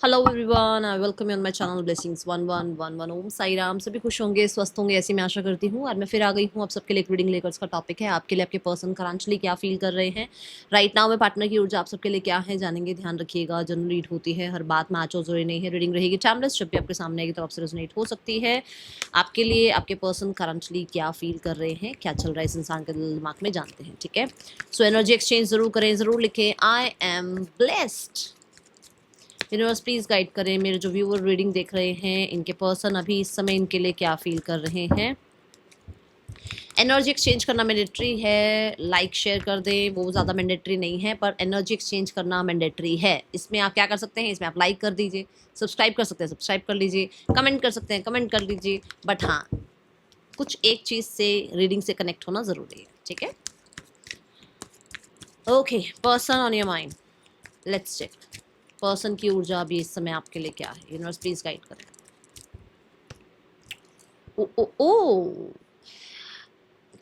Hello everyone, I welcome you on my channel blessings 1111। ओम साई राम। सभी खुश होंगे, स्वस्थ होंगे, ऐसी मैं आशा करती हूँ। और मैं फिर आ गई हूँ आप सबके लिए एक रीडिंग लेकर। इसका टॉपिक है आपके लिए आपके पर्सन करंटली क्या फील कर रहे हैं राइट नाउ में। पार्टनर की ऊर्जा आप सबके लिए क्या है जानेंगे। ध्यान रखिएगा, जनरल रीड होती है, हर बात मैच और जरूरी नहीं है। रीडिंग रहेगी टाइमलेस, जब भी आपके सामने आएगी तरफ से रेजोनेट हो सकती है। आपके लिए आपके पर्सन करंटली क्या फील कर रहे हैं, क्या चल रहा है इस इंसान के दिल दिमाग में, जानते हैं। ठीक है, सो एनर्जी एक्सचेंज जरूर करें, जरूर लिखें I am blessed. Universe please guide करें मेरे जो व्यूअर रीडिंग देख रहे हैं, इनके पर्सन अभी इस समय इनके लिए क्या फील कर रहे हैं। एनर्जी एक्सचेंज करना मैंडेटरी है, लाइक शेयर कर दें, वो ज़्यादा मैंडेटरी नहीं है, पर एनर्जी एक्सचेंज करना मैंडेटरी है। इसमें आप क्या कर सकते हैं, इसमें आप लाइक कर दीजिए, सब्सक्राइब कर सकते हैं सब्सक्राइब कर लीजिए, कमेंट कर सकते हैं कमेंट कर लीजिए। बट हाँ, कुछ एक चीज़ से रीडिंग से कनेक्ट होना ज़रूरी है। ठीक है, okay, person on your mind, let's check person की ऊर्जा अभी इस समय आपके लिए क्या है। यूनिवर्स प्लीज गाइड करें। ओ ओ ओ,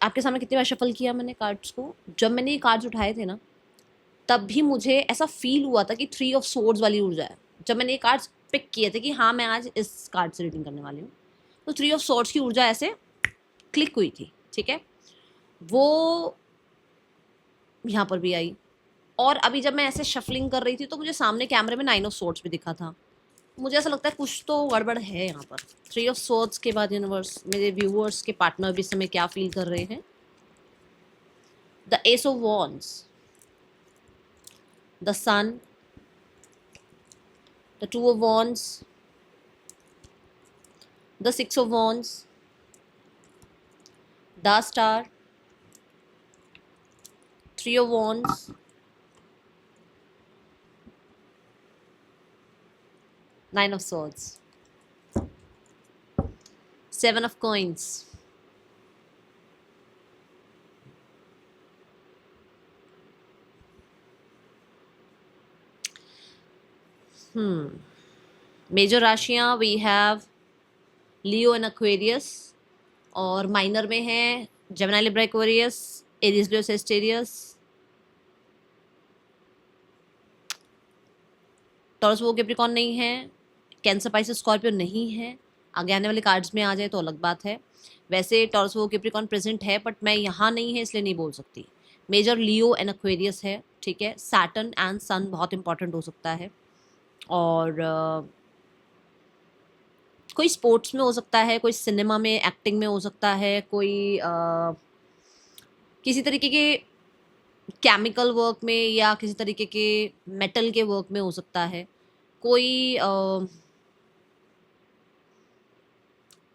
आपके सामने कितनी बार शफल किया मैंने कार्ड्स को। जब मैंने ये कार्ड्स उठाए थे ना, तब भी मुझे ऐसा फील हुआ था कि 3 ऑफ सोर्ड्स वाली ऊर्जा है। जब मैंने ये कार्ड्स पिक किए थे कि हाँ मैं आज इस कार्ड से रीडिंग करने वाली हूँ, तो 3 ऑफ सोर्ड्स की ऊर्जा ऐसे क्लिक हुई थी। ठीक है, वो यहाँ पर भी आई। और अभी जब मैं ऐसे शफलिंग कर रही थी तो मुझे सामने कैमरे में 9 ऑफ सोर्ड्स भी दिखा था। मुझे ऐसा लगता है कुछ तो गड़बड़ है यहाँ पर। 3 ऑफ सोर्ड्स के बाद यूनिवर्स मेरे व्यूअर्स के पार्टनर भी इस समय क्या फील कर रहे हैं। The ace of wands, the sun, the two of wands, the 6 of wands, the star, 3 of wands, 9 of swords, 7 of coins, major राशियां we have Leo and Aquarius, और माइनर में है Gemini Libra Aquarius, Aries Leo Sagittarius, Taurus वो Capricorn नहीं है, cancer Pisces Scorpio नहीं है। आगे आने वाले कार्ड्स में आ जाए तो अलग बात है। वैसे टॉरस वो कैप्रिकॉर्न प्रेजेंट है, बट मैं यहाँ नहीं है इसलिए नहीं बोल सकती। मेजर लियो एंड एक्वेरियस है। ठीक है, सैटर्न एंड सन बहुत इंपॉर्टेंट हो सकता है। और कोई स्पोर्ट्स में हो सकता है, कोई सिनेमा में एक्टिंग में हो सकता है, कोई किसी तरीके के केमिकल वर्क में या किसी तरीके के मेटल के वर्क में हो सकता है। कोई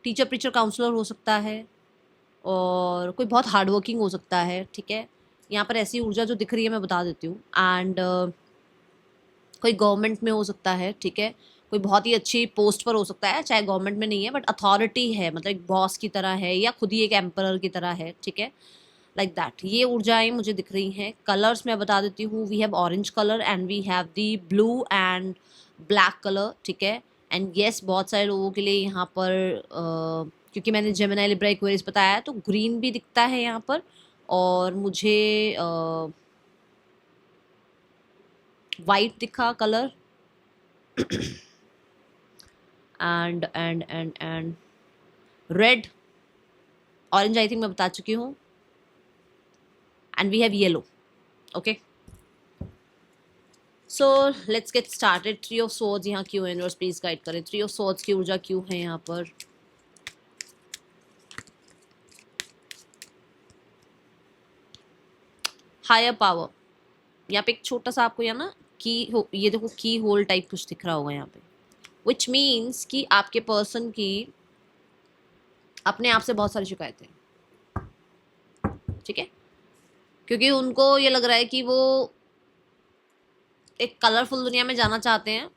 टीचर प्रीचर काउंसलर हो सकता है, और कोई बहुत हार्ड वर्किंग हो सकता है। ठीक है, यहाँ पर ऐसी ऊर्जा जो दिख रही है मैं बता देती हूँ। एंड कोई गवर्नमेंट में हो सकता है। ठीक है, कोई बहुत ही अच्छी पोस्ट पर हो सकता है, चाहे गवर्नमेंट में नहीं है बट अथॉरिटी है, मतलब एक बॉस की तरह है या खुद ही एक एम्परर की तरह है। ठीक है, लाइक दैट ये ऊर्जाएं मुझे दिख रही हैं। कलर्स मैं बता देती हूँ, we have orange colour and we have the blue and black colour. ठीक है, एंड येस बहुत सारे लोगों के लिए यहाँ पर क्योंकि मैंने जेमिनी लिब्रा एक्वेरियस बताया तो ग्रीन भी दिखता है यहाँ पर। और मुझे वाइट दिखा colour, and red, orange I think मैं बता चुकी हूँ, and we have yellow. Okay, so let's get started. 3 of swords यहाँ क्यों है, यूनिवर्स प्लीज गाइड करें। 3 ऑफ सोर्ड्स की ऊर्जा क्यों है यहाँ पर। हायर पावर, यहाँ पे एक छोटा सा आपको यहाँ ना की ये देखो की होल टाइप कुछ दिख रहा होगा यहाँ पे, विच मीन्स कि आपके पर्सन की अपने आप से बहुत सारी शिकायतें। ठीक है, क्योंकि उनको ये लग रहा है कि वो एक कलरफुल दुनिया में जाना चाहते हैं,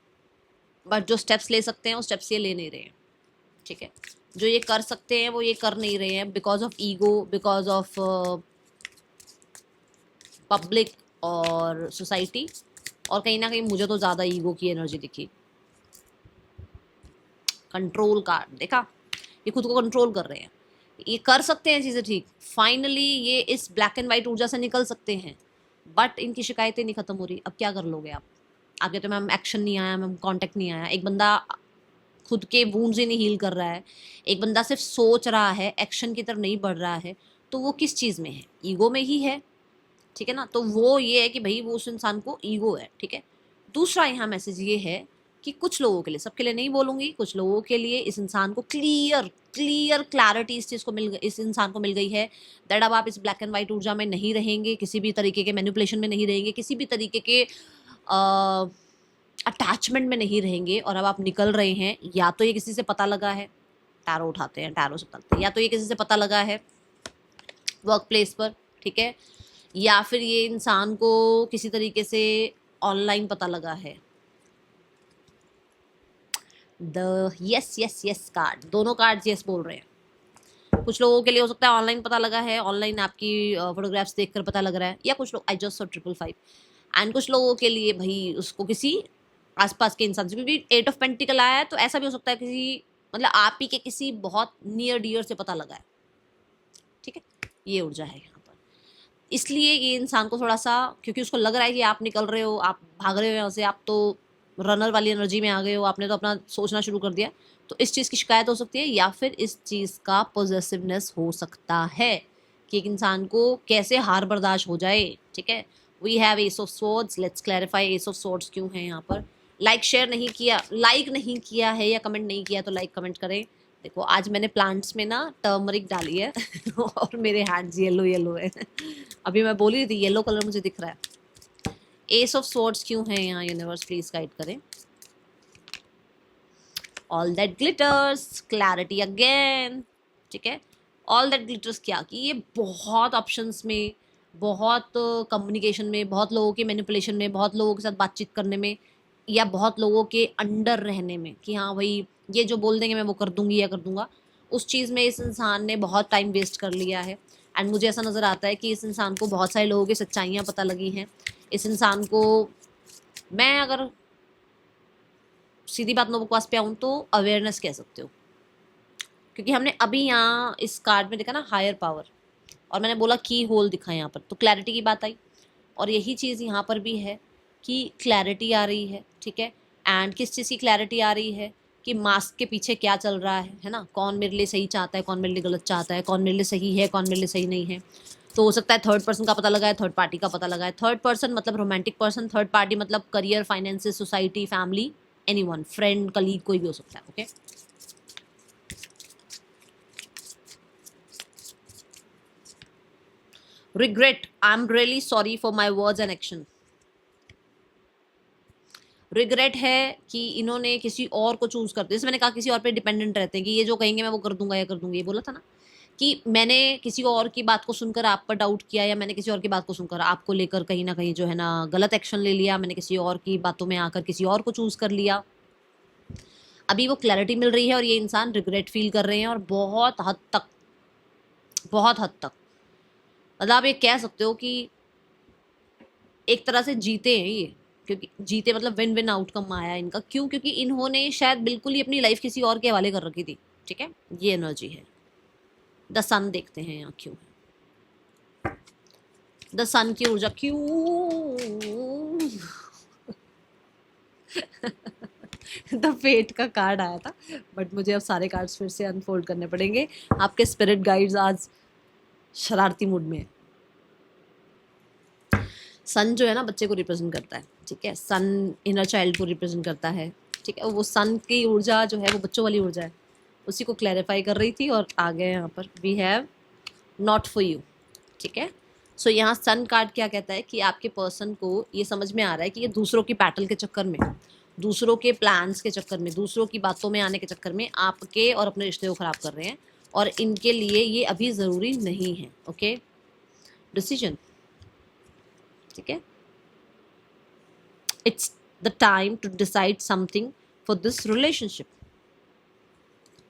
बट जो स्टेप्स ले सकते हैं वो स्टेप्स ये ले नहीं रहे हैं। ठीक है, जो ये कर सकते हैं वो ये कर नहीं रहे हैं, because of ego, because of public और सोसाइटी। और कहीं ना कहीं मुझे तो ज़्यादा ईगो की एनर्जी दिखी। कंट्रोल कार्ड देखा, ये खुद को कंट्रोल कर रहे हैं, ये कर सकते हैं चीज़ें ठीक। फाइनली ये इस ब्लैक एंड वाइट ऊर्जा से निकल सकते हैं, बट इनकी शिकायतें नहीं खत्म हो रही। अब क्या कर लोगे आप, आप कहते हो मैम एक्शन नहीं आया, मैम कांटेक्ट नहीं आया। एक बंदा खुद के वूंड्स ही नहीं हील कर रहा है, एक बंदा सिर्फ सोच रहा है, एक्शन की तरफ नहीं बढ़ रहा है, तो वो किस चीज़ में है? ईगो में ही है, ठीक है ना। तो वो ये है कि भाई वो उस इंसान को ईगो है, ठीक है। दूसरा यहाँ मैसेज ये है कि कुछ लोगों के लिए, सबके लिए नहीं बोलूंगी, कुछ लोगों के लिए इस इंसान को क्लियरिटी इस चीज़ को इस इंसान को मिल गई है दैट अब आप इस ब्लैक एंड व्हाइट ऊर्जा में नहीं रहेंगे, किसी भी तरीके के मैनिपुलेशन में नहीं रहेंगे, किसी भी तरीके के अटैचमेंट में नहीं रहेंगे, और अब आप निकल रहे हैं। या तो ये किसी से पता लगा है, टैरो उठाते हैं, टैरो से पता, या तो ये किसी से पता लगा है वर्क प्लेस पर, ठीक है, या फिर ये इंसान को किसी तरीके से ऑनलाइन पता लगा है। The yes yes yes card, दोनों कार्ड्स यस बोल रहे हैं। कुछ लोगों के लिए हो सकता है ऑनलाइन पता लगा है, ऑनलाइन आपकी फोटोग्राफ्स देखकर पता लग रहा है, या कुछ लोग आई जस्ट सॉ 555, एंड कुछ लोगों के लिए भाई उसको किसी आसपास के इंसान से, क्योंकि 8 ऑफ पेंटिकल आया है तो ऐसा भी हो सकता है किसी, मतलब आप ही के किसी बहुत नियर डियर से पता लगा है, ठीक है। ये ऊर्जा है यहाँ पर, इसलिए ये इंसान को थोड़ा सा, क्योंकि उसको लग रहा है कि आप निकल रहे हो, आप भाग रहे हो यहाँ से, आप तो रनर वाली एनर्जी में आ गए हो, आपने तो अपना सोचना शुरू कर दिया, तो इस चीज़ की शिकायत हो सकती है, या फिर इस चीज़ का पॉजेसिवनेस हो सकता है कि एक इंसान को कैसे हार बर्दाश्त हो जाए, ठीक है। We have ace of swords, let's clarify ace of swords क्यों है यहाँ पर। लाइक शेयर नहीं किया, लाइक नहीं किया है या कमेंट नहीं किया तो लाइक कमेंट करें। देखो आज मैंने प्लांट्स में ना टर्मरिक डाली है और मेरे हैंड्स येलो येलो है अभी मैं बोली थी येलो कलर मुझे दिख रहा है। एस ऑफ स्वॉर्ड्स क्यों है यहाँ, यूनिवर्स प्लीज गाइड करें। All that glitters, clarity again, ठीक है। ऑल दैट ग्लिटर्स क्या कि ये बहुत ऑप्शंस में, बहुत कम्युनिकेशन में, बहुत लोगों के मैनिपुलेशन में, बहुत लोगों के साथ बातचीत करने में, या बहुत लोगों के अंडर रहने में कि हाँ भाई ये जो बोल देंगे मैं वो कर दूंगी या कर दूंगा, उस चीज़ में इस इंसान ने बहुत टाइम वेस्ट कर लिया है। एंड मुझे ऐसा नज़र आता है कि इस इंसान को बहुत सारे लोगों की सच्चाइयाँ पता लगी हैं। इस इंसान को, मैं अगर सीधी बात नो बकवास पे आऊँ तो अवेयरनेस कह सकते हो, क्योंकि हमने अभी यहाँ इस कार्ड में देखा ना हायर पावर, और मैंने बोला की होल दिखा यहाँ पर, तो क्लैरिटी की बात आई, और यही चीज़ यहाँ पर भी है कि क्लैरिटी आ रही है, ठीक है। एंड किस चीज़ की क्लैरिटी आ रही है कि मास्क के पीछे क्या चल रहा है ना, कौन मेरे लिए सही चाहता है, कौन मेरे लिए गलत चाहता है, कौन मेरे लिए सही है, कौन मेरे लिए सही नहीं है। तो हो सकता है थर्ड पर्सन का पता लगा है, थर्ड पार्टी का पता लगा है। थर्ड पर्सन मतलब रोमांटिक पर्सन, थर्ड पार्टी मतलब career, finances, society, family, anyone, friend, colleague, कोई भी हो सकता है, okay. regret, I'm really sorry for my words and action। Regret है कि इन्होंने किसी और को चूज करते, जैसे मैंने कहा किसी और पे डिपेंडेंट रहते हैं कि ये जो कहेंगे मैं वो कर दूंगा या कर दूंगी, ये बोला था ना कि मैंने किसी और की बात को सुनकर आप पर डाउट किया, या मैंने किसी और की बात को सुनकर आपको लेकर कहीं ना कहीं जो है ना गलत एक्शन ले लिया, मैंने किसी और की बातों में आकर किसी और को चूज कर लिया। अभी वो क्लैरिटी मिल रही है और ये इंसान रिग्रेट फील कर रहे हैं, और बहुत हद तक, बहुत हद तक, मतलब आप ये कह सकते हो कि एक तरह से जीते हैं ये, क्योंकि जीते मतलब विन विन आउटकम आया इनका। क्यों? क्योंकि इन्होंने शायद बिल्कुल ही अपनी लाइफ किसी और के हवाले कर रखी थी, ठीक है। ये एनर्जी है। द सन देखते हैं यहाँ क्यों है, द सन की ऊर्जा क्यों द फेट का कार्ड आया था, बट मुझे अब सारे कार्ड्स फिर से अनफोल्ड करने पड़ेंगे। आपके स्पिरिट गाइड्स आज शरारती मूड में है। सन जो है ना बच्चे को रिप्रेजेंट करता है, ठीक है। सन इनर चाइल्ड को रिप्रेजेंट करता है, ठीक है। वो सन की ऊर्जा जो है वो बच्चों वाली ऊर्जा है, उसी को क्लैरिफाई कर रही थी। और आगे यहाँ पर we have not for you, ठीक है। सो यहाँ सन कार्ड क्या कहता है कि आपके पर्सन को ये समझ में आ रहा है कि ये दूसरों की बैटल के चक्कर में, दूसरों के प्लान्स के चक्कर में, दूसरों की बातों में आने के चक्कर में आपके और अपने रिश्ते को ख़राब कर रहे हैं, और इनके लिए ये अभी ज़रूरी नहीं है, ओके। डिसीजन, ठीक है। It's the time to decide something for this relationship,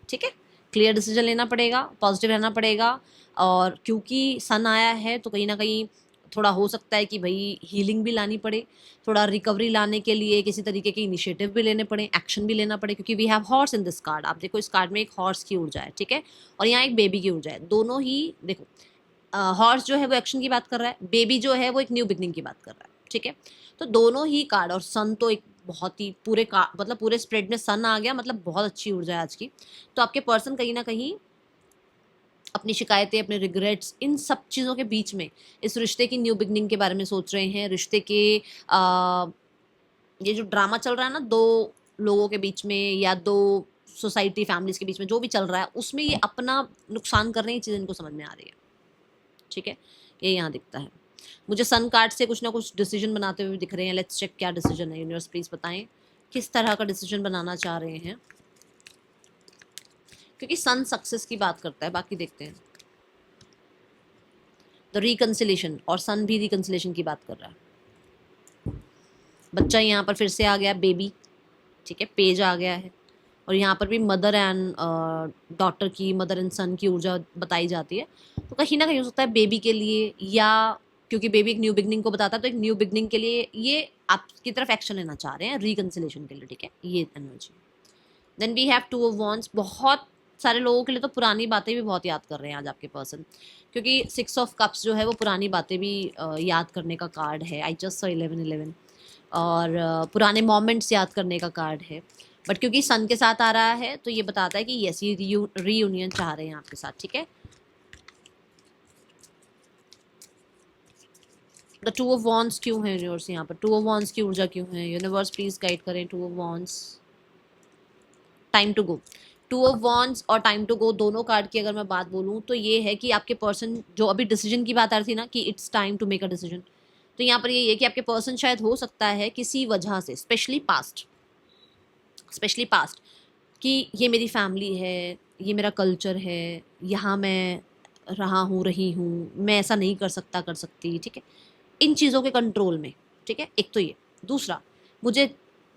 ठीक है। क्लियर डिसीजन लेना पड़ेगा, पॉजिटिव रहना पड़ेगा। और क्योंकि सन आया है तो कहीं ना कहीं थोड़ा हो सकता है कि भाई हीलिंग भी लानी पड़े, थोड़ा रिकवरी लाने के लिए किसी तरीके के इनिशिएटिव भी लेने पड़े, एक्शन भी लेना पड़े, क्योंकि we have horse in this card. आप देखो इस कार्ड में एक हॉर्स की ऊर्जा है, ठीक है, और यहाँ एक बेबी की ऊर्जा है। दोनों ही देखो, हॉर्स जो है वो एक्शन की बात कर रहा है, बेबी जो है वो एक न्यू बिगनिंग की बात कर रहा है, ठीक है। तो दोनों ही कार्ड, और सन तो एक बहुत ही पूरे का मतलब पूरे स्प्रेड में सन आ गया, मतलब बहुत अच्छी ऊर्जा है आज की। तो आपके पर्सन कहीं ना कहीं अपनी शिकायतें, अपने रिग्रेट्स, इन सब चीज़ों के बीच में इस रिश्ते की न्यू बिगनिंग के बारे में सोच रहे हैं। रिश्ते के ये जो ड्रामा चल रहा है ना दो लोगों के बीच में या दो सोसाइटी फैमिलीज के बीच में जो भी चल रहा है, उसमें ये अपना नुकसान कर रहे हैं, चीज़ इनको समझ में आ रही है। ठीक है, ये यहाँ दिखता है मुझे। सन कार्ड से कुछ ना कुछ डिसीजन बनाते हुए दिख रहे हैं। लेट्स चेक क्या डिसीजन है। यूनिवर्स प्लीज बताएं किस तरह का डिसीजन बनाना चाह रहे हैं, क्योंकि सन सक्सेस की बात करता है। बाकी देखते हैं। द रिकंसिलेशन, और सन भी रिकंसिलेशन की बात कर रहा है। बच्चा यहाँ पर फिर से आ गया, बेबी। ठीक है, पेज आ गया है, और यहाँ पर भी मदर एंड डॉटर की, मदर एंड सन की ऊर्जा बताई जाती है। तो कहीं ना कहीं हो सकता है बेबी के लिए, या क्योंकि बेबी एक न्यू बिगनिंग को बताता है, तो एक न्यू बिगनिंग के लिए ये आपकी तरफ एक्शन लेना चाह रहे हैं, रिकंसिलेशन के लिए। ठीक है, ये energy. Then we have two of wands. बहुत सारे लोगों के लिए तो पुरानी बातें भी बहुत याद कर रहे हैं आज आपके पर्सन, क्योंकि 6 ऑफ कप्स जो है वो पुरानी बातें भी याद करने का कार्ड है। आई जस्ट सॉ 11-11, और पुराने मोमेंट्स याद करने का कार्ड है। बट क्योंकि सन के साथ आ रहा है तो ये बताता है कि यस, ये रीयूनियन चाह रहे हैं आपके साथ। ठीक है, द टू ऑफ वॉन्ड्स क्यों है यूनिवर्स यहाँ पर? टू ऑफ वॉन्ड्स की ऊर्जा क्यों है? यूनिवर्स प्लीज गाइड करें। Two of wands, time to go. Two of wands और टाइम टू गो दोनों कार्ड की अगर मैं बात बोलूँ तो ये है कि आपके पर्सन, जो अभी डिसीजन की बात आ रही थी ना कि it's time to make a decision, तो यहाँ पर ये है कि आपके पर्सन शायद हो सकता है किसी वजह से, स्पेशली पास्ट, कि ये मेरी फैमिली है, ये मेरा कल्चर है, यहाँ मैं रहा हूँ, रही हूँ, मैं ऐसा नहीं कर सकता, कर सकती। ठीक है, इन चीज़ों के कंट्रोल में। ठीक है, एक तो ये। दूसरा, मुझे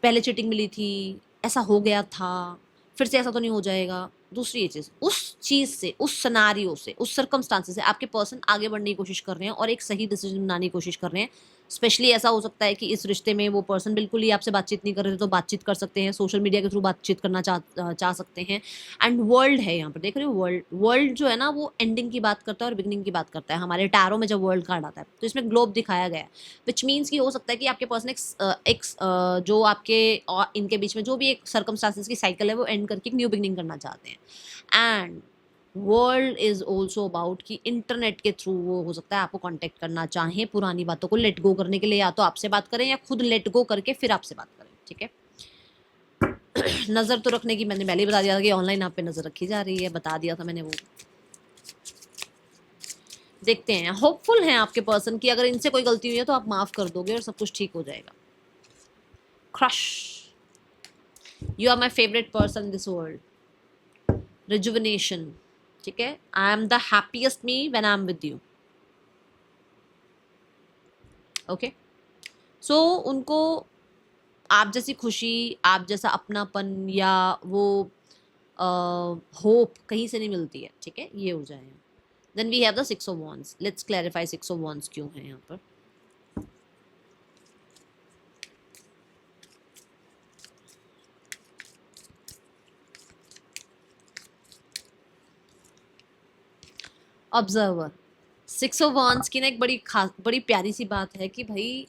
पहले चीटिंग मिली थी, ऐसा हो गया था, फिर से ऐसा तो नहीं हो जाएगा। दूसरी ये चीज़, उस चीज़ से, उस सिनारियो से, उस सर्कमस्टांसेस से आपके पर्सन आगे बढ़ने की कोशिश कर रहे हैं और एक सही डिसीजन बनाने की कोशिश कर रहे हैं। स्पेशली ऐसा हो सकता है कि इस रिश्ते में वो पर्सन बिल्कुल ही आपसे बातचीत नहीं कर रहे थे, तो बातचीत कर सकते हैं, सोशल मीडिया के थ्रू बातचीत करना चाह सकते हैं। एंड वर्ल्ड है यहाँ पर, देख रहे हो? वर्ल्ड जो है ना वो एंडिंग की बात करता है और बिगनिंग की बात करता है। हमारे टैरो में जब वर्ल्ड कार्ड आता है तो इसमें ग्लोब दिखाया गया है, विच मीन्स कि हो सकता है कि आपके पर्सन जो आपके और इनके बीच में जो भी एक सर्कमस्टांसेस की साइकिल है वो एंड करके एक न्यू बिगनिंग करना चाहते हैं। And world is also about कि इंटरनेट के थ्रू वो हो सकता है आपको कांटेक्ट करना चाहें, पुरानी बातों को लेट गो करने के लिए, या तो आपसे बात करें या खुद लेट गो करके फिर आपसे बात करें। ठीक है, नजर तो रखने की मैंने पहले ही बता दिया था कि ऑनलाइन आप पे नजर रखी जा रही है, बता दिया था मैंने वो। देखते हैं, होपफुल हैं आपके पर्सन की अगर इनसे कोई गलती हुई है तो आप माफ कर दोगे और सब कुछ ठीक हो जाएगा। Crush, you are my favourite person in this world. Rejuvenation, ठीक है, I am the happiest me when I am with you. Okay, so उनको आप जैसी खुशी, आप जैसा अपनापन या वो होप कहीं से नहीं मिलती है। ठीक है, ये हो जाए। Then we have the 6 of wands. Let's clarify 6 of wands क्यों है यहाँ पर। ऑब्जर्वर, 6 ऑफ वॉन्ड्स की ना एक बड़ी प्यारी सी बात है कि भाई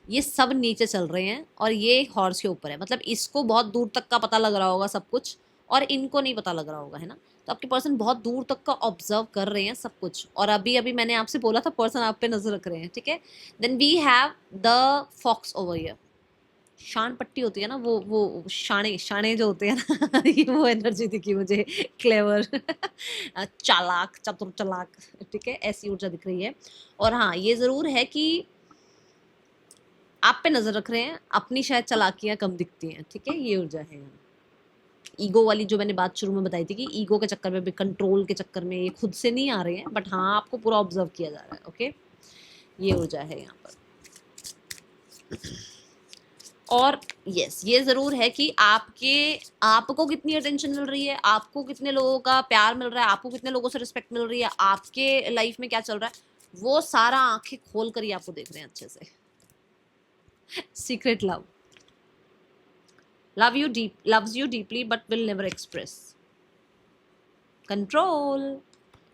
ये सब नीचे चल रहे हैं और ये हॉर्स के ऊपर है, मतलब इसको बहुत दूर तक का पता लग रहा होगा सब कुछ और इनको नहीं पता लग रहा होगा, है ना? तो आपके पर्सन बहुत दूर तक का ऑब्जर्व कर रहे हैं सब कुछ, और अभी अभी मैंने आपसे बोला था पर्सन आप पे नजर रख रहे हैं। ठीक है, then we have the fox over here. शान पट्टी होती है ना, वो शाने शाने जो होते हैं ना ये वो एनर्जी दिखी मुझे, क्लेवर चालाक, चतुर चालाक। ठीक है, ऐसी ऊर्जा दिख रही है। और हाँ, ये जरूर है कि आप पे नजर रख रहे हैं, अपनी शायद चालाकियां कम दिखती हैं। ठीक है, ये ऊर्जा है। ईगो वाली जो मैंने बात शुरू में बताई थी कि ईगो के चक्कर में भी, कंट्रोल के चक्कर में ये खुद से नहीं आ रहे हैं, बट हाँ आपको पूरा ऑब्जर्व किया जा रहा है। ओके, ये ऊर्जा है यहाँ पर। और यस, ये जरूर है कि आपको कितनी अटेंशन मिल रही है, आपको कितने लोगों का प्यार मिल रहा है, आपको कितने लोगों से रिस्पेक्ट मिल रही है, आपके लाइफ में क्या चल रहा है, वो सारा आंखें खोल कर ही आपको देख रहे हैं अच्छे से। Secret love, loves you deeply but will never express. Control,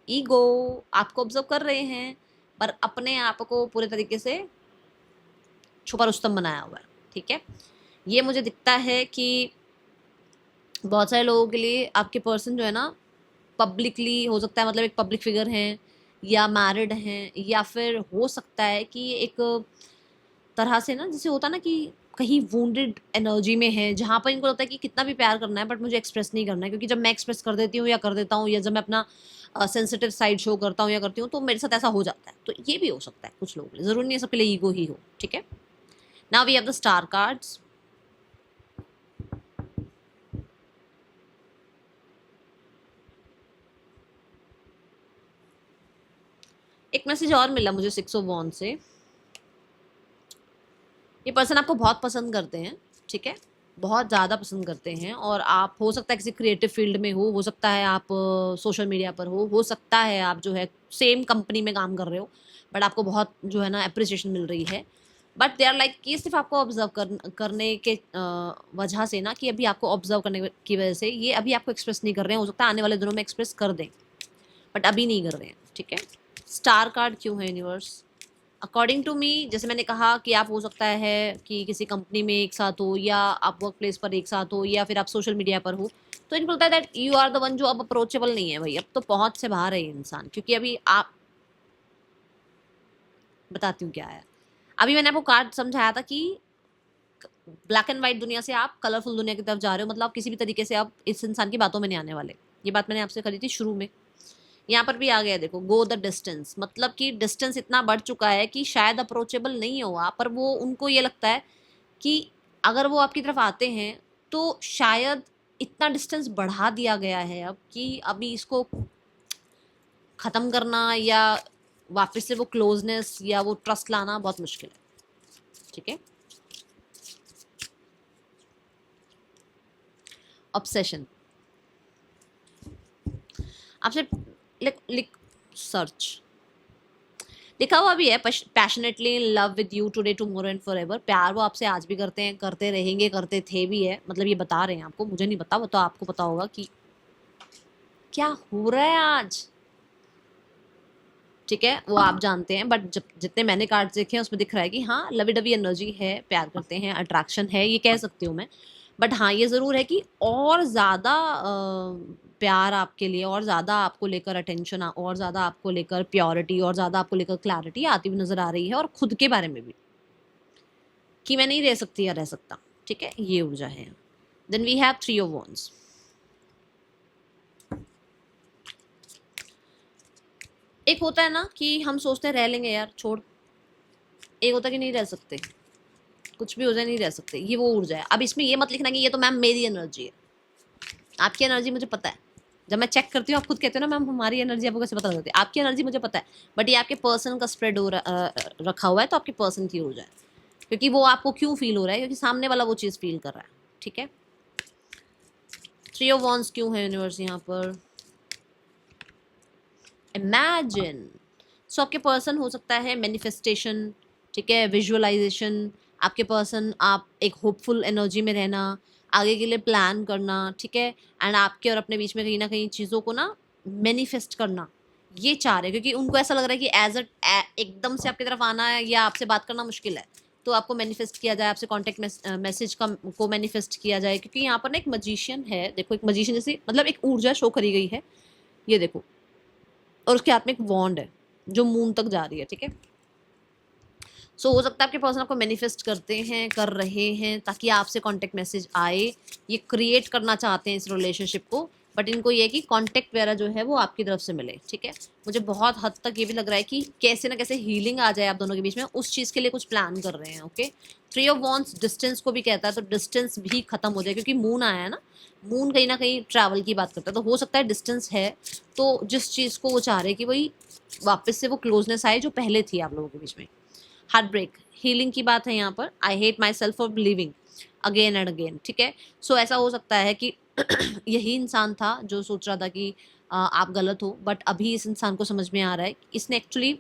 ego आपको ऑब्जर्व कर रहे हैं पर अपने आप को पूरे तरीके से छुपा रुस्तम बनाया हुआ है, ठीक है। ये मुझे दिखता है कि बहुत सारे लोगों के लिए आपके पर्सन जो है ना पब्लिकली हो सकता है, मतलब एक पब्लिक फिगर हैं या मैरिड हैं, या फिर हो सकता है कि एक तरह से ना जैसे होता है ना कि कहीं वुंडेड एनर्जी में है, जहाँ पर इनको लगता है कि कितना भी प्यार करना है बट मुझे एक्सप्रेस नहीं करना है, क्योंकि जब मैं एक्सप्रेस कर देती हूँ या कर देता हूँ, या जब मैं अपना सेंसिटिव साइड शो करता हूँ या करती हूँ, तो मेरे साथ ऐसा हो जाता है। तो ये भी हो सकता है कुछ लोगों के लिए, ज़रूरी नहीं है सबके लिए ईगो ही हो, ठीक है। Now we have the star cards. एक मैसेज और मिला मुझे 6 ऑफ वॉन्ड से। ये पर्सन आपको बहुत पसंद करते हैं, ठीक है, बहुत ज़्यादा पसंद करते हैं, और आप हो सकता है किसी क्रिएटिव फील्ड में हो सकता है आप सोशल मीडिया पर हो सकता है आप जो है सेम कंपनी में काम कर रहे हो, बट आपको बहुत जो है ना अप्रिसिएशन मिल रही है। बट दे आर लाइक ये सिर्फ आपको ऑब्जर्व करने के वजह से ना, कि अभी आपको ऑब्जर्व करने की वजह से ये अभी आपको एक्सप्रेस नहीं कर रहे हैं, हो सकता है आने वाले दिनों में एक्सप्रेस कर दें, बट अभी नहीं कर रहे हैं, ठीक है। स्टार कार्ड क्यों है यूनिवर्स? अकॉर्डिंग टू मी, जैसे मैंने कहा कि आप हो सकता है कि किसी कंपनी में एक साथ हो, या आप वर्क प्लेस पर एक साथ हो, या फिर आप सोशल मीडिया पर हो, तो इनको लगता है that you are the one जो अब अप्रोचेबल नहीं है भाई, अब तो पहुंच से बाहर है ये इंसान, क्योंकि अभी आप, बताती हूँ क्या है। अभी मैंने आपको कार्ड समझाया था कि ब्लैक एंड व्हाइट दुनिया से आप कलरफुल दुनिया की तरफ जा रहे हो, मतलब आप किसी भी तरीके से आप इस इंसान की बातों में नहीं आने वाले। ये बात मैंने आपसे करी थी शुरू में, यहाँ पर भी आ गया देखो, गो द डिस्टेंस, मतलब कि डिस्टेंस इतना बढ़ चुका है कि शायद अप्रोचेबल नहीं हो आप, पर वो उनको ये लगता है कि अगर वो आपकी तरफ आते हैं तो शायद इतना डिस्टेंस बढ़ा दिया गया है अब कि अभी इसको ख़त्म करना या वापस से वो क्लोजनेस या वो ट्रस्ट लाना बहुत मुश्किल है, ठीक है। ऑब्सेशन, आपसे लिख लिख सर्च लिखा हुआ भी है, passionately in love with you today tomorrow and forever. प्यार वो आपसे आज भी करते हैं, करते रहेंगे, करते थे भी है, मतलब ये बता रहे हैं आपको, मुझे नहीं पता, वो तो आपको पता होगा कि क्या हो रहा है आज, ठीक है, वो आप जानते हैं। बट जब जितने मैंने कार्ड्स देखे हैं उसमें दिख रहा है कि हाँ लवी डवी एनर्जी है, प्यार करते हैं, अट्रैक्शन है, ये कह सकती हूँ मैं। बट हाँ ये ज़रूर है कि और ज़्यादा प्यार आपके लिए, और ज़्यादा आपको लेकर अटेंशन, और ज़्यादा आपको लेकर प्योरिटी, और ज़्यादा आपको लेकर क्लैरिटी आती हुई नज़र आ रही है, और खुद के बारे में भी कि मैं नहीं रह सकती या रह सकता, ठीक है, ये ऊर्जा है। Then we have 3 of wands. एक होता है ना कि हम सोचते हैं रह लेंगे यार छोड़, एक होता है कि नहीं रह सकते, कुछ भी हो जाए नहीं रह सकते, ये वो ऊर्जा है। अब इसमें ये मत लिखना कि ये तो मैम मेरी एनर्जी है, आपकी एनर्जी मुझे पता है, जब मैं चेक करती हूँ आप खुद कहते हो ना मैम हमारी एनर्जी आपको कैसे पता लगती है, आपकी एनर्जी मुझे पता है, बट ये आपके पर्सन का स्प्रेड हो रखा हुआ है, तो आपके पर्सन की ऊर्जा है, क्योंकि वो आपको क्यों फील हो रहा है, क्योंकि सामने वाला वो चीज़ फील कर रहा है, ठीक है। 3 ऑफ वॉन्ड्स क्यों है यूनिवर्स यहाँ पर? इमेजिन, सो आपके पर्सन हो सकता है मैनिफेस्टेशन, ठीक है, विजुअलाइजेशन, आपके पर्सन आप एक होपफुल एनर्जी में रहना, आगे के लिए प्लान करना, ठीक है, एंड आपके और अपने बीच में कहीं ना कहीं चीज़ों को ना मैनिफेस्ट करना, ये चाह रहे हैं, क्योंकि उनको ऐसा लग रहा है कि एज अ एकदम से आपकी तरफ आना है या आपसे बात करना मुश्किल है, तो आपको मैनिफेस्ट किया जाए, आपसे कॉन्टेक्ट मैसेज का को मैनिफेस्ट किया जाए, क्योंकि यहाँ पर ना एक मजिशियन है, देखो एक मजिशियन जैसे, मतलब एक ऊर्जा शो करी गई है, ये देखो, और उसके हाथ में एक वॉन्ड है जो मून तक जा रही है, ठीक है। सो हो सकता है आपके पर्सन आपको मैनिफेस्ट करते हैं, कर रहे हैं, ताकि आपसे कांटेक्ट मैसेज आए, ये क्रिएट करना चाहते हैं इस रिलेशनशिप को, बट इनको ये है कि कांटेक्ट वगैरह जो है वो आपकी तरफ से मिले, ठीक है। मुझे बहुत हद तक ये भी लग रहा है कि कैसे ना कैसे हीलिंग आ जाए आप दोनों के बीच में, उस चीज़ के लिए कुछ प्लान कर रहे हैं, ओके। 3 ऑफ वॉन्ड्स डिस्टेंस को भी कहता है, तो डिस्टेंस भी खत्म हो जाए, क्योंकि मून आया है ना, मून कहीं ना कहीं ट्रैवल की बात करता है, तो हो सकता है डिस्टेंस है, तो जिस चीज़ को वो चाह रहे हैं कि वही वापस से वो क्लोजनेस आए जो पहले थी आप लोगों के बीच में। हार्ट ब्रेक, हीलिंग की बात है यहाँ पर, I hate my self for believing again and again, ठीक है। सो ऐसा हो सकता है कि यही इंसान था जो सोच रहा था कि आप गलत हो, बट अभी इस इंसान को समझ में आ रहा है कि इसने एक्चुअली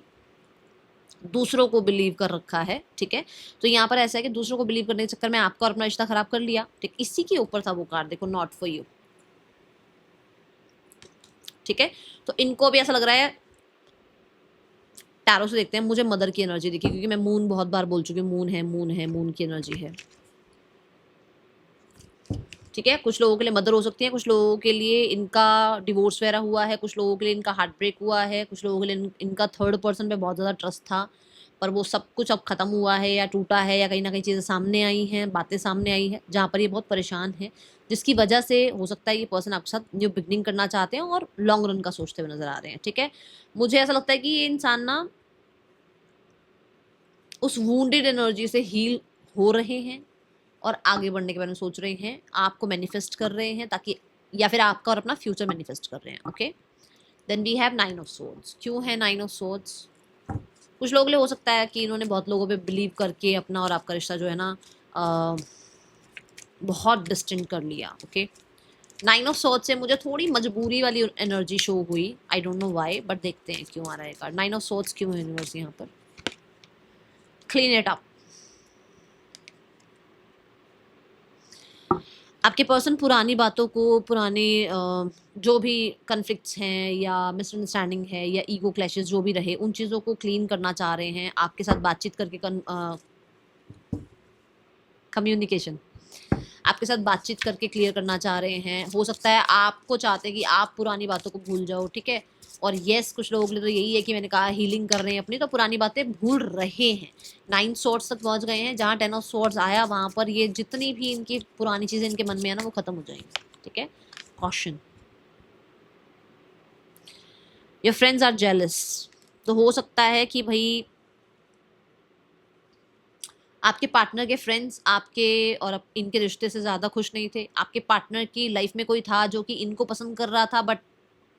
दूसरों को बिलीव कर रखा है, ठीक है। तो यहाँ पर ऐसा है कि दूसरों को बिलीव करने के चक्कर में आपको और अपना रिश्ता खराब कर लिया, ठीक, इसी के ऊपर था वो कार्ड, देखो नॉट फॉर यू, ठीक है। तो इनको भी ऐसा लग रहा है टैरो से देखते हैं, मुझे मदर की एनर्जी दिखी क्योंकि मैं मून बहुत बार बोल चुकी हूँ, मून है, मून है, मून की एनर्जी है। ठीक है, कुछ लोगों के लिए मदर हो सकती है, कुछ लोगों के लिए इनका डिवोर्स वगैरह हुआ है, कुछ लोगों के लिए इनका हार्ट ब्रेक हुआ है, कुछ लोगों के लिए इनका थर्ड पर्सन पे बहुत ज़्यादा ट्रस्ट था, पर वो सब कुछ अब खत्म हुआ है या टूटा है, या कहीं ना कहीं चीज़ें सामने आई हैं, बातें सामने आई है जहाँ पर ये बहुत परेशान है, जिसकी वजह से हो सकता है ये पर्सन आपके साथ न्यू बिगनिंग करना चाहते हैं और लॉन्ग रन का सोचते हुए नजर आ रहे हैं। ठीक है, मुझे ऐसा लगता है कि ये इंसान ना उस वूंडेड एनर्जी से हील हो रहे हैं और आगे बढ़ने के बारे में सोच रहे हैं, आपको मैनिफेस्ट कर रहे हैं ताकि, या फिर आपका और अपना फ्यूचर मैनिफेस्ट कर रहे हैं। Okay, then we have 9 of swords. क्यों है 9 ऑफ सोर्ड्स? कुछ लोगों के लिए हो सकता है कि इन्होंने बहुत लोगों पे बिलीव करके अपना और आपका रिश्ता जो है ना बहुत डिस्टेंट कर लिया। ओके, 9 ऑफ सोर्ड्स से मुझे थोड़ी मजबूरी वाली एनर्जी शो हुई, I don't know why, but देखते हैं क्यों आ रहा है कार्ड। 9 ऑफ सोर्ड्स क्यों है यूनिवर्स यहाँ पर? Clean it up. आपके पर्सन पुरानी बातों को, पुराने जो भी कन्फ्लिक्ट्स हैं या मिसअंडरस्टैंडिंग है या ईगो क्लैशेस जो भी रहे, उन चीज़ों को क्लीन करना चाह रहे हैं, आपके साथ बातचीत करके कम्युनिकेशन, आपके साथ बातचीत करके क्लियर करना चाह रहे हैं। हो सकता है आपको चाहते हैं कि आप पुरानी बातों को भूल जाओ। ठीक है, और येस कुछ लोगों के लिए तो यही है कि मैंने कहा हीलिंग कर रहे हैं अपनी, तो पुरानी बातें भूल रहे हैं। 9 सॉर्ड्स तक पहुंच गए हैं, जहाँ 10 ऑफ सॉर्ड्स आया वहां पर ये जितनी भी इनकी पुरानी चीजें इनके मन में है ना वो खत्म हो जाएंगी। ठीक है, caution, your friends are jealous. तो हो सकता है कि भाई आपके पार्टनर के फ्रेंड्स आपके और इनके रिश्ते से ज़्यादा खुश नहीं थे। आपके पार्टनर की लाइफ में कोई था जो कि इनको पसंद कर रहा था, बट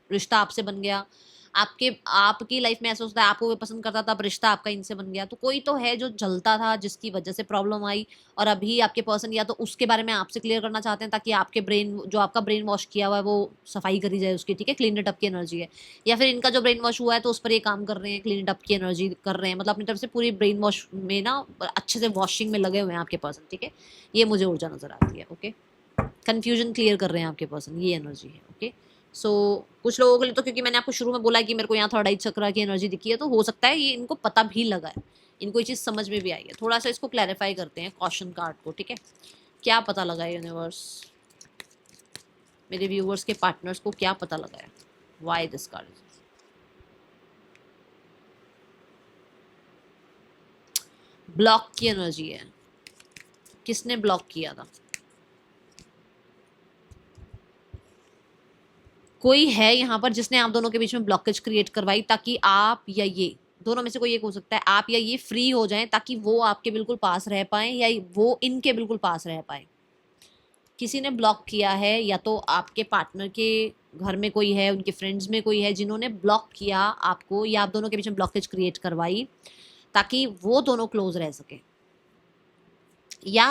रिश्ता आपसे बन गया। आपकी लाइफ में ऐसा होता है, आपको वो पसंद करता था पर रिश्ता आपका इनसे बन गया। तो कोई तो है जो जलता था जिसकी वजह से प्रॉब्लम आई, और अभी आपके पर्सन या तो उसके बारे में आपसे क्लियर करना चाहते हैं ताकि आपके ब्रेन, जो आपका ब्रेन वॉश किया हुआ है वो सफाई करी जाए उसकी। ठीक है, क्लीन इट अप की एनर्जी है। या फिर इनका जो ब्रेन वॉश हुआ है तो उस पर ये काम कर रहे हैं, क्लीन इट अप की एनर्जी कर रहे हैं, मतलब अपनी तरफ से पूरी ब्रेन वॉश में ना अच्छे से वॉशिंग में लगे हुए हैं आपके पर्सन। ठीक है, ये मुझे ऊर्जा नजर आती है। ओके, कंफ्यूजन क्लियर कर रहे हैं आपके पर्सन, ये एनर्जी है। ओके, सो कुछ लोगों के लिए तो, क्योंकि मैंने आपको शुरू में बोला कि मेरे को यहाँ थर्ड आई चक्र की एनर्जी दिखी है, तो हो सकता है ये इनको पता भी लगा है, इनको ये चीज़ समझ में भी आई है। थोड़ा सा इसको क्लैरिफाई करते हैं कॉशन कार्ड को। ठीक है, क्या पता लगा है यूनिवर्स, मेरे व्यूवर्स के पार्टनर्स को क्या पता लगा है? Why this card? ब्लॉक की एनर्जी है। किसने ब्लॉक किया था? कोई है यहाँ पर जिसने आप दोनों के बीच में ब्लॉकेज क्रिएट करवाई, ताकि आप या ये दोनों में से कोई एक हो सकता है, आप या ये फ्री हो जाएं ताकि वो आपके बिल्कुल पास रह पाए या वो इनके बिल्कुल पास रह पाए। किसी ने ब्लॉक किया है, या तो आपके पार्टनर के घर में कोई है, उनके फ्रेंड्स में कोई है जिन्होंने ब्लॉक किया आपको, या आप दोनों के बीच में ब्लॉकेज क्रिएट करवाई ताकि वो दोनों क्लोज रह सके, या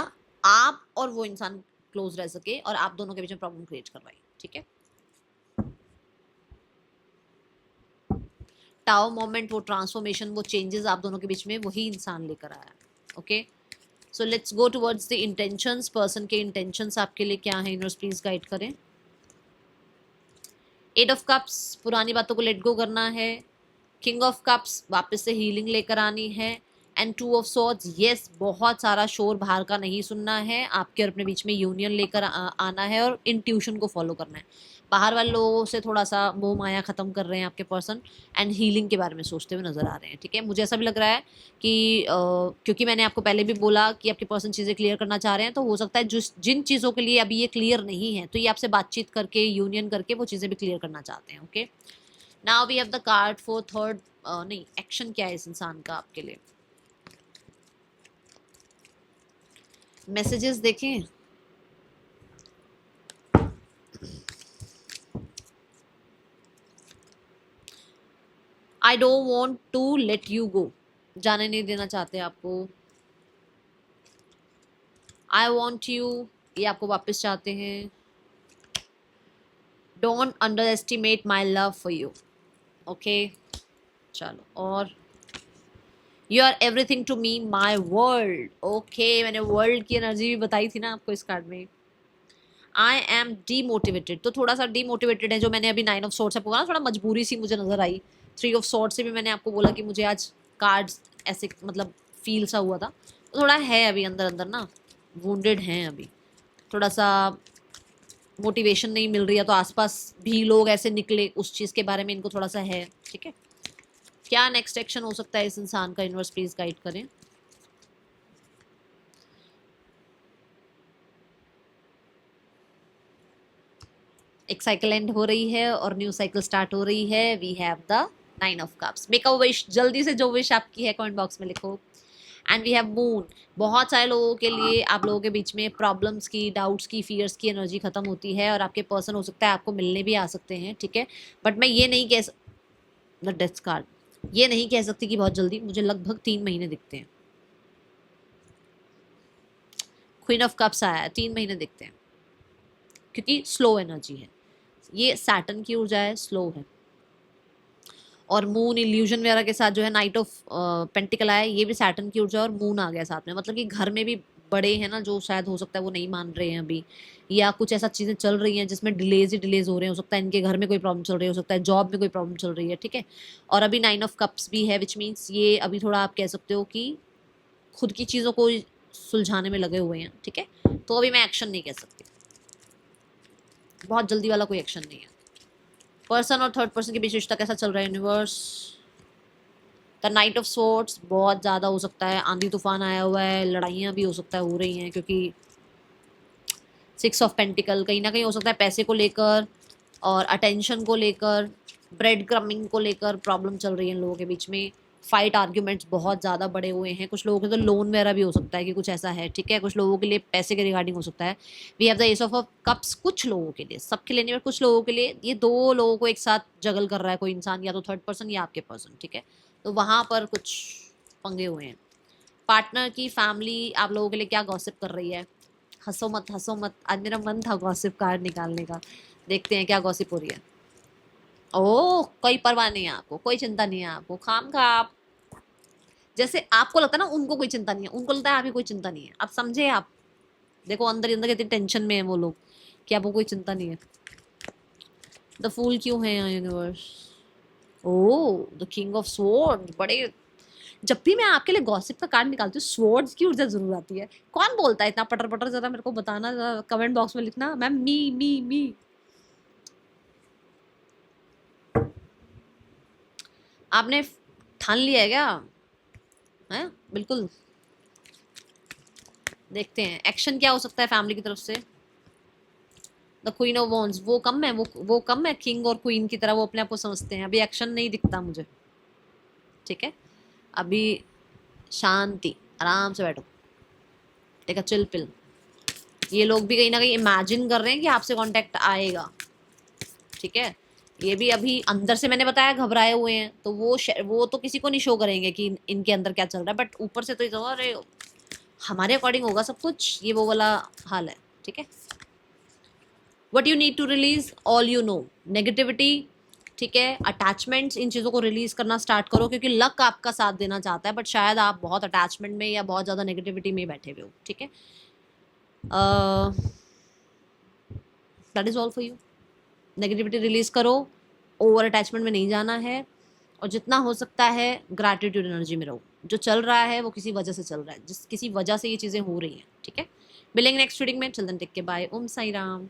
आप और वो इंसान क्लोज रह सके और आप दोनों के बीच में प्रॉब्लम क्रिएट करवाई। ठीक है, टाओ मोमेंट, वो ट्रांसफॉर्मेशन, वो चेंजेस आप दोनों के बीच में वही इंसान लेकर आया। Okay, so let's go towards the intentions. Person के इंटेंशंस आपके लिए क्या है, यूनिवर्स प्लीज गाइड करें। 8 ऑफ कप्स, पुरानी बातों को लेट गो करना है। किंग ऑफ कप्स, वापस से हीलिंग लेकर आनी है। एंड 2 ऑफ सॉर्ड्स, यस, बहुत सारा शोर बाहर का नहीं सुनना है, आपके और अपने बीच में यूनियन लेकर आना है और इंट्यूशन को फॉलो करना है। बाहर वाले लोगों से थोड़ा सा मोह माया खत्म कर रहे हैं आपके पर्सन, एंड हीलिंग के बारे में सोचते हुए नजर आ रहे हैं। ठीक है, मुझे ऐसा भी लग रहा है कि क्योंकि मैंने आपको पहले भी बोला कि आपके पर्सन चीज़ें क्लियर करना चाह रहे हैं, तो हो सकता है जिन चीज़ों के लिए अभी ये क्लियर नहीं है, तो ये आपसे बातचीत करके, यूनियन करके वो चीज़ें भी क्लियर करना चाहते हैं। Okay, now we have the card for third, नहीं, एक्शन क्या है इस इंसान का आपके लिए? मैसेजेस देखें। I don't want to let you go, जाने नहीं देना चाहते आपको। आई वॉन्ट यू, ये आपको वापस चाहते हैं। Don't underestimate my love यू। ओके, चलो, और you are everything to me my world. Okay, मैंने वर्ल्ड की एनर्जी भी बताई थी ना आपको इस कार्ड में। आई एम डीमोटिवेटेड, तो थोड़ा सा डीमोटिवेटेड है, जो मैंने अभी 9 ऑफ सोर्ड्स से बोला ना, थोड़ा मजबूरी सी मुझे नजर आई, 3 ऑफ सॉर्ड से भी मैंने आपको बोला कि मुझे आज कार्ड्स ऐसे मतलब फील सा हुआ था, तो थोड़ा है अभी अंदर अंदर ना, वुंडेड हैं अभी, थोड़ा सा मोटिवेशन नहीं मिल रही है, तो आसपास भी लोग ऐसे निकले उस चीज़ के बारे में इनको थोड़ा सा है। ठीक है, क्या नेक्स्ट एक्शन हो सकता है इस इंसान का, यूनिवर्स प्लीज गाइड करें। एक साइकिल एंड हो रही है और न्यू साइकिल स्टार्ट हो रही है। We have the 9 of cups. Make a wish, जल्दी से जो विश आपकी है कमेंट बॉक्स में लिखो। And we have moon. बहुत सारे लोगों के लिए, आप लोगों के बीच में प्रॉब्लम्स की, डाउट्स की, फियर्स की एनर्जी खत्म होती है और आपके पर्सन हो सकता है आपको मिलने भी आ सकते हैं। ठीक है, बट मैं ये नहीं कह द डेथ कार्ड, ये नहीं कह सकती कि बहुत जल्दी, मुझे लगभग 3 महीने दिखते हैं। क्वीन ऑफ कप्स आया है, 3 महीने दिखते हैं क्योंकि स्लो एनर्जी है, ये सैटर्न की ऊर्जा है, स्लो है। और मून इल्यूजन वगैरह के साथ जो है नाइट ऑफ पेंटिकल आया, ये भी सैटर्न की ऊर्जा और मून आ गया साथ में। मतलब कि घर में भी बड़े हैं ना जो शायद हो सकता है वो नहीं मान रहे हैं अभी, या कुछ ऐसा चीज़ें चल रही हैं जिसमें डिलेज ही डिलेज हो रहे हैं। हो सकता है इनके घर में कोई प्रॉब्लम चल रही है, हो सकता है जॉब में कोई प्रॉब्लम चल रही है। ठीक है, और अभी 9 ऑफ कप्स भी है, विच मीन्स ये अभी थोड़ा आप कह सकते हो कि खुद की चीज़ों को सुलझाने में लगे हुए हैं। ठीक है, तो अभी मैं एक्शन नहीं कह सकती, बहुत जल्दी वाला कोई एक्शन नहीं है। पर्सन और थर्ड पर्सन के बीच रिश्ता कैसा चल रहा है universe. The night of swords, बहुत ज़्यादा हो सकता है आंधी तूफान आया हुआ है, लड़ाइयाँ भी हो सकता है हो रही हैं, क्योंकि 6 ऑफ पेंटिकल कहीं ना कहीं हो सकता है पैसे को लेकर और अटेंशन को लेकर, ब्रेड क्रमिंग को लेकर प्रॉब्लम चल रही है इन लोगों के बीच में। फाइट आर्ग्यूमेंट्स बहुत ज़्यादा बड़े हुए हैं, कुछ लोगों के तो लोन वगैरह भी हो सकता है कि कुछ ऐसा है। ठीक है, कुछ लोगों के लिए पैसे के रिगार्डिंग हो सकता है। We have the ace of cups, कुछ लोगों के लिए, सबके लिए नहीं, पर कुछ लोगों के लिए ये 2 लोगों को एक साथ जगल कर रहा है कोई इंसान, या तो थर्ड पर्सन या आपके पर्सन। ठीक है, तो वहाँ पर कुछ पंगे हुए हैं। पार्टनर की फैमिली आप लोगों के लिए क्या गॉसिप कर रही है। हंसो मत, हंसो मत, आज मेरा मन था गॉसिप कार्ड निकालने का, देखते हैं क्या गॉसिप हो रही है। ओह, कोई परवाह नहीं है आपको, कोई चिंता नहीं है आपको, खाम खा आप, जैसे आपको लगता है ना उनको कोई चिंता नहीं है, उनको लगता है आपकी कोई चिंता नहीं है। आप समझे, आप देखो अंदर ही अंदर कितनी टेंशन में है वो लोग कि आपको कोई चिंता नहीं है। द फूल क्यों है यहाँ universe. Oh, the king of sword. बड़े, जब भी मैं आपके लिए गॉसिप का कार्ड निकालती हूँ स्वॉर्ड्स की ऊर्जा जरूर आती है। कौन बोलता है इतना पटर पटर, जरा मेरे को बताना, जरा कमेंट बॉक्स में लिखना। मैम, मी। आपने ठान लिया है क्या, है बिल्कुल। देखते हैं एक्शन क्या हो सकता है फैमिली की तरफ से। द क्वीन ऑफ वॉन्ड्स, वो कम है, वो कम है किंग और क्वीन की तरह, वो अपने आप को समझते हैं। अभी एक्शन नहीं दिखता मुझे। ठीक है, अभी शांति, आराम से बैठो, टेक अ चिल पिल। ये लोग भी कहीं ना कहीं इमेजिन कर रहे हैं कि आपसे कांटेक्ट आएगा। ठीक है, ये भी अभी अंदर से, मैंने बताया, घबराए हुए हैं, तो वो तो किसी को नहीं शो करेंगे कि इनके अंदर क्या चल रहा है, बट ऊपर से तो ये अरे हमारे अकॉर्डिंग होगा सब कुछ, ये वो वाला हाल है। ठीक है, what you need to release all you know, negativity. ठीक है, अटैचमेंट्स, इन चीज़ों को रिलीज करना स्टार्ट करो, क्योंकि लक आपका साथ देना चाहता है, बट शायद आप बहुत अटैचमेंट में या बहुत ज़्यादा नेगेटिविटी में बैठे हुए हो। ठीक है, that is all for you. Negativity release करो, ओवर अटैचमेंट में नहीं जाना है, और जितना हो सकता है ग्रैटिट्यूड एनर्जी में रहो। जो चल रहा है वो किसी वजह से चल रहा है, जिस किसी वजह से ये चीज़ें हो रही हैं। ठीक है, मिलेंगे नेक्स्ट रीडिंग में, चिल्ड्रन टेक के बाय, ओम साई राम।